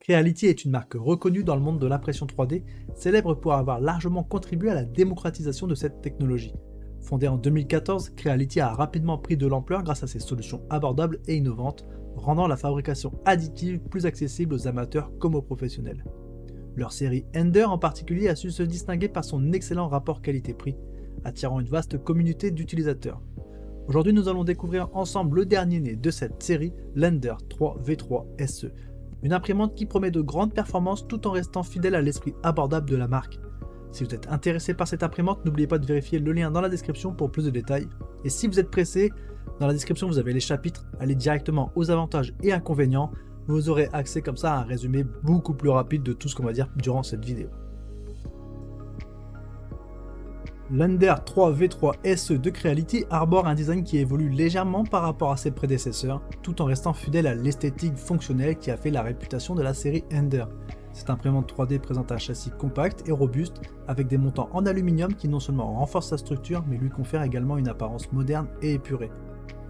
Creality est une marque reconnue dans le monde de l'impression 3D, célèbre pour avoir largement contribué à la démocratisation de cette technologie. Fondée en 2014, Creality a rapidement pris de l'ampleur grâce à ses solutions abordables et innovantes, rendant la fabrication additive plus accessible aux amateurs comme aux professionnels. Leur série Ender en particulier a su se distinguer par son excellent rapport qualité-prix, attirant une vaste communauté d'utilisateurs. Aujourd'hui, nous allons découvrir ensemble le dernier né de cette série, l'Ender 3 V3 SE. Une imprimante qui promet de grandes performances tout en restant fidèle à l'esprit abordable de la marque. Si vous êtes intéressé par cette imprimante, n'oubliez pas de vérifier le lien dans la description pour plus de détails. Et si vous êtes pressé, dans la description vous avez les chapitres, allez directement aux avantages et inconvénients. Vous aurez accès comme ça à un résumé beaucoup plus rapide de tout ce qu'on va dire durant cette vidéo. L'Ender 3 V3 SE de Creality arbore un design qui évolue légèrement par rapport à ses prédécesseurs, tout en restant fidèle à l'esthétique fonctionnelle qui a fait la réputation de la série Ender. Cette imprimante 3D présente un châssis compact et robuste, avec des montants en aluminium qui non seulement renforcent sa structure, mais lui confèrent également une apparence moderne et épurée.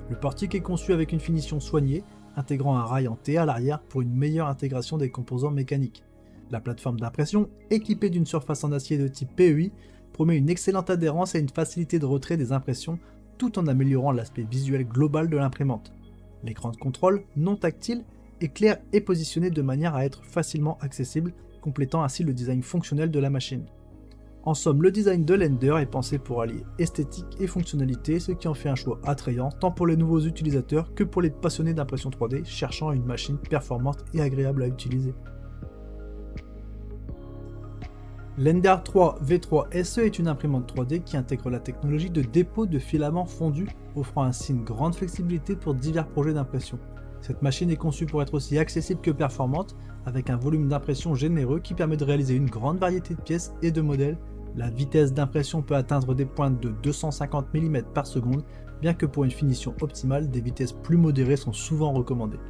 Le portique est conçu avec une finition soignée, intégrant un rail en T à l'arrière pour une meilleure intégration des composants mécaniques. La plateforme d'impression, équipée d'une surface en acier de type PEI, promet une excellente adhérence et une facilité de retrait des impressions, tout en améliorant l'aspect visuel global de l'imprimante. L'écran de contrôle, non tactile, est clair et positionné de manière à être facilement accessible, complétant ainsi le design fonctionnel de la machine. En somme, le design de l'Ender est pensé pour allier esthétique et fonctionnalité, ce qui en fait un choix attrayant tant pour les nouveaux utilisateurs que pour les passionnés d'impression 3D cherchant une machine performante et agréable à utiliser. L'Ender 3 V3 SE est une imprimante 3D qui intègre la technologie de dépôt de filaments fondus, offrant ainsi une grande flexibilité pour divers projets d'impression. Cette machine est conçue pour être aussi accessible que performante, avec un volume d'impression généreux qui permet de réaliser une grande variété de pièces et de modèles. La vitesse d'impression peut atteindre des pointes de 250 mm par seconde, bien que pour une finition optimale, des vitesses plus modérées sont souvent recommandées.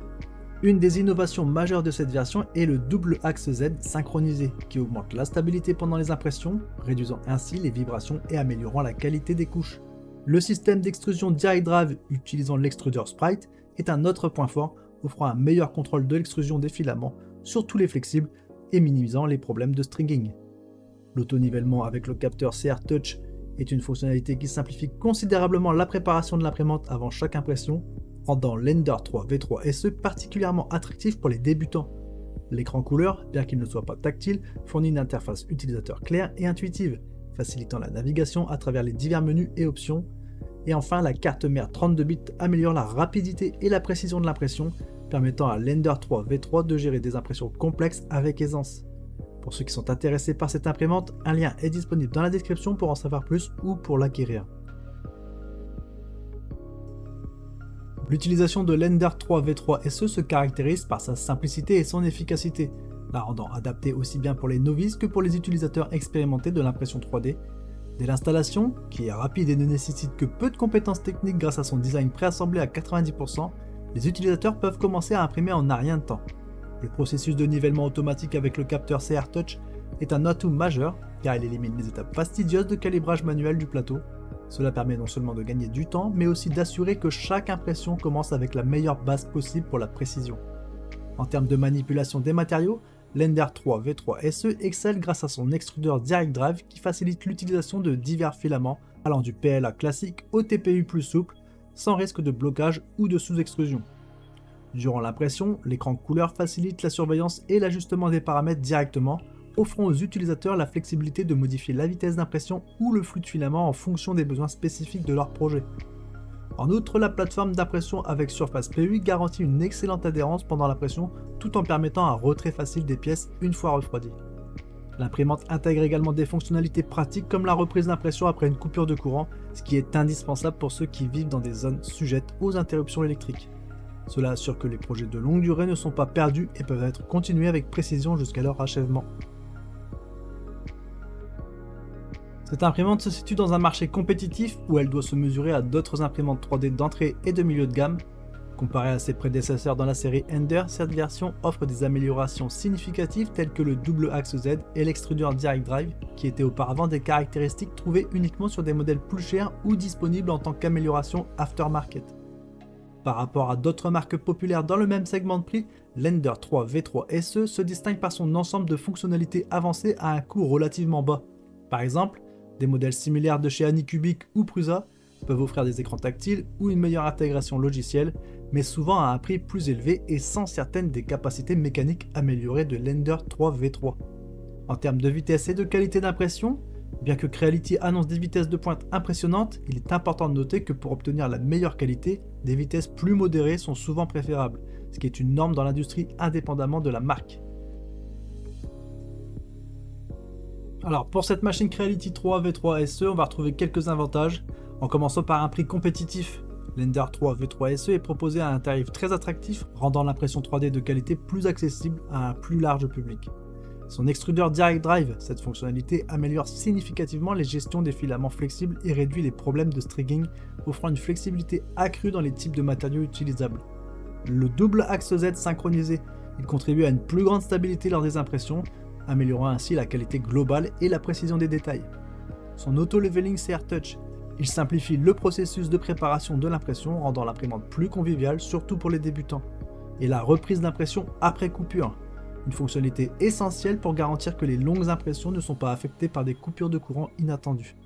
Une des innovations majeures de cette version est le double axe Z synchronisé, qui augmente la stabilité pendant les impressions, réduisant ainsi les vibrations et améliorant la qualité des couches. Le système d'extrusion Direct Drive utilisant l'extrudeur Sprite est un autre point fort, offrant un meilleur contrôle de l'extrusion des filaments, surtout les flexibles, et minimisant les problèmes de stringing. L'auto-nivellement avec le capteur CR Touch est une fonctionnalité qui simplifie considérablement la préparation de l'imprimante avant chaque impression, rendant l'Ender 3 V3 SE particulièrement attractif pour les débutants. L'écran couleur, bien qu'il ne soit pas tactile, fournit une interface utilisateur claire et intuitive, facilitant la navigation à travers les divers menus et options. Et enfin, la carte mère 32 bits améliore la rapidité et la précision de l'impression, permettant à l'Ender 3 V3 de gérer des impressions complexes avec aisance. Pour ceux qui sont intéressés par cette imprimante, un lien est disponible dans la description pour en savoir plus ou pour l'acquérir. L'utilisation de l'Ender 3 V3 SE se caractérise par sa simplicité et son efficacité, la rendant adaptée aussi bien pour les novices que pour les utilisateurs expérimentés de l'impression 3D. Dès l'installation, qui est rapide et ne nécessite que peu de compétences techniques grâce à son design préassemblé à 90%, les utilisateurs peuvent commencer à imprimer en un rien de temps. Le processus de nivellement automatique avec le capteur CR Touch est un atout majeur car il élimine les étapes fastidieuses de calibrage manuel du plateau. Cela permet non seulement de gagner du temps, mais aussi d'assurer que chaque impression commence avec la meilleure base possible pour la précision. En termes de manipulation des matériaux, l'Ender 3 V3 SE excelle grâce à son extrudeur Direct Drive qui facilite l'utilisation de divers filaments allant du PLA classique au TPU plus souple, sans risque de blocage ou de sous-extrusion. Durant l'impression, l'écran couleur facilite la surveillance et l'ajustement des paramètres directement, offrant aux utilisateurs la flexibilité de modifier la vitesse d'impression ou le flux de filaments en fonction des besoins spécifiques de leur projet. En outre, la plateforme d'impression avec surface PEI garantit une excellente adhérence pendant l'impression tout en permettant un retrait facile des pièces une fois refroidies. L'imprimante intègre également des fonctionnalités pratiques comme la reprise d'impression après une coupure de courant, ce qui est indispensable pour ceux qui vivent dans des zones sujettes aux interruptions électriques. Cela assure que les projets de longue durée ne sont pas perdus et peuvent être continués avec précision jusqu'à leur achèvement. Cette imprimante se situe dans un marché compétitif où elle doit se mesurer à d'autres imprimantes 3D d'entrée et de milieu de gamme. Comparée à ses prédécesseurs dans la série Ender, cette version offre des améliorations significatives telles que le double axe Z et l'extrudeur Direct Drive, qui étaient auparavant des caractéristiques trouvées uniquement sur des modèles plus chers ou disponibles en tant qu'amélioration aftermarket. Par rapport à d'autres marques populaires dans le même segment de prix, l'Ender 3 V3 SE se distingue par son ensemble de fonctionnalités avancées à un coût relativement bas. Par exemple, des modèles similaires de chez Anycubic ou Prusa peuvent offrir des écrans tactiles ou une meilleure intégration logicielle, mais souvent à un prix plus élevé et sans certaines des capacités mécaniques améliorées de l'Ender 3 V3. En termes de vitesse et de qualité d'impression, bien que Creality annonce des vitesses de pointe impressionnantes, il est important de noter que pour obtenir la meilleure qualité, des vitesses plus modérées sont souvent préférables, ce qui est une norme dans l'industrie indépendamment de la marque. Alors pour cette machine Creality 3 V3 SE, on va retrouver quelques avantages, en commençant par un prix compétitif. L'Ender 3 V3 SE est proposé à un tarif très attractif, rendant l'impression 3D de qualité plus accessible à un plus large public. Son extrudeur Direct Drive, cette fonctionnalité améliore significativement les gestions des filaments flexibles et réduit les problèmes de strigging, offrant une flexibilité accrue dans les types de matériaux utilisables. Le double axe Z synchronisé, il contribue à une plus grande stabilité lors des impressions, améliorant ainsi la qualité globale et la précision des détails. Son auto-leveling CR Touch, il simplifie le processus de préparation de l'impression, rendant l'imprimante plus conviviale, surtout pour les débutants. Et la reprise d'impression après coupure, une fonctionnalité essentielle pour garantir que les longues impressions ne sont pas affectées par des coupures de courant inattendues.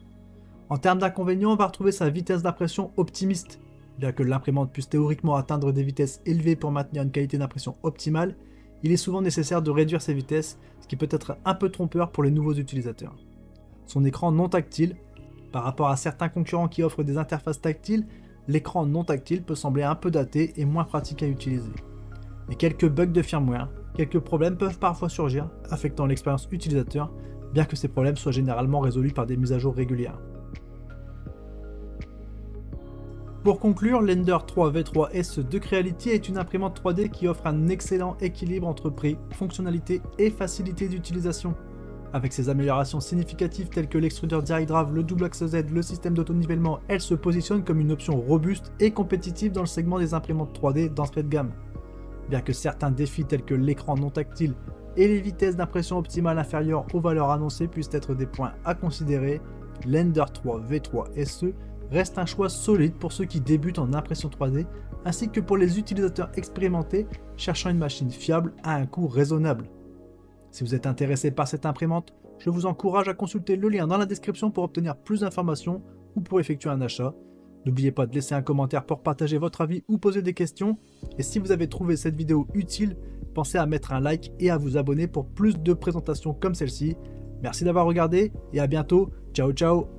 En termes d'inconvénients, on va retrouver sa vitesse d'impression optimiste. Bien que l'imprimante puisse théoriquement atteindre des vitesses élevées pour maintenir une qualité d'impression optimale, il est souvent nécessaire de réduire ces vitesses, ce qui peut être un peu trompeur pour les nouveaux utilisateurs. Son écran non tactile, par rapport à certains concurrents qui offrent des interfaces tactiles, l'écran non tactile peut sembler un peu daté et moins pratique à utiliser. Et quelques bugs de firmware, quelques problèmes peuvent parfois surgir, affectant l'expérience utilisateur, bien que ces problèmes soient généralement résolus par des mises à jour régulières. Pour conclure, l'Ender 3 V3 SE de Creality est une imprimante 3D qui offre un excellent équilibre entre prix, fonctionnalité et facilité d'utilisation. Avec ses améliorations significatives telles que l'extrudeur Direct Drive, le double axe Z, le système d'autonivellement, elle se positionne comme une option robuste et compétitive dans le segment des imprimantes 3D d'entrée de gamme. Bien que certains défis tels que l'écran non tactile et les vitesses d'impression optimales inférieures aux valeurs annoncées puissent être des points à considérer, l'Ender 3 V3 SE reste un choix solide pour ceux qui débutent en impression 3D, ainsi que pour les utilisateurs expérimentés cherchant une machine fiable à un coût raisonnable. Si vous êtes intéressé par cette imprimante, je vous encourage à consulter le lien dans la description pour obtenir plus d'informations ou pour effectuer un achat. N'oubliez pas de laisser un commentaire pour partager votre avis ou poser des questions. Et si vous avez trouvé cette vidéo utile, pensez à mettre un like et à vous abonner pour plus de présentations comme celle-ci. Merci d'avoir regardé et à bientôt. Ciao ciao.